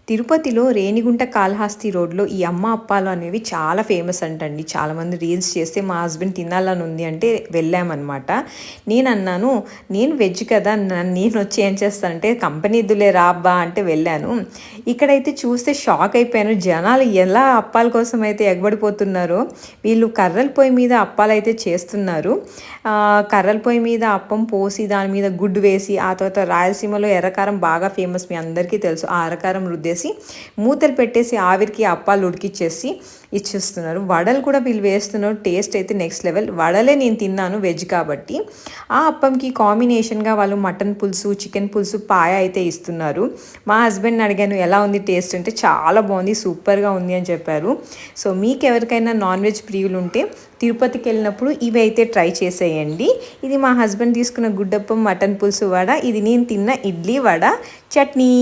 తిరుపతిలో రేణిగుంట కాళహస్తి రోడ్లో ఈ అమ్మ అప్పాలు అనేవి చాలా ఫేమస్ అంటండి. చాలామంది రీల్స్ చేస్తే మా హస్బెండ్ తినాలని ఉంది అంటే వెళ్ళామన్నమాట. నేను అన్నాను, నేను వెజ్ కదా, నేను వచ్చి ఏం చేస్తానంటే కంపెనీదులే రాబ్బా అంటే వెళ్ళాను. ఇక్కడైతే చూస్తే షాక్ అయిపోయాను. జనాలు ఎలా అప్పాల కోసం అయితే ఎగబడిపోతున్నారో. వీళ్ళు కర్రల పొయ్యి మీద అప్పాలు అయితే చేస్తున్నారు. కర్రల పొయ్యి మీద అప్పం పోసి దాని మీద గుడ్డు వేసి, ఆ తర్వాత రాయలసీమలో ఎర్రకారం బాగా ఫేమస్, మీ అందరికీ తెలుసు. ఆ ఎర్రకారం రుద్దేసి మూతలు పెట్టేసి ఆవిరికి అప్పాలు ఉడికిచ్చేసి ఇచ్చేస్తున్నారు. వడలు కూడా వీళ్ళు వేస్తున్నారు. టేస్ట్ అయితే నెక్స్ట్ లెవెల్. వడలే నేను తిన్నాను వెజ్ కాబట్టి. ఆ అప్పంకి కాంబినేషన్గా వాళ్ళు మటన్ పులుసు, చికెన్ పులుసు, పాయ అయితే ఇస్తున్నారు. మా హస్బెండ్ని అడిగాను ఎలా ఉంది టేస్ట్ అంటే చాలా బాగుంది, సూపర్గా ఉంది అని చెప్పారు. సో మీకు ఎవరికైనా నాన్ వెజ్ ప్రియులు ఉంటే తిరుపతికి వెళ్ళినప్పుడు ఇవి అయితే ట్రై చేసేయండి. ఇది మా హస్బెండ్ తీసుకున్న గుడ్డప్పం, మటన్ పులుసు వడ, ఇది నేను తిన్న ఇడ్లీ వడ చట్నీ.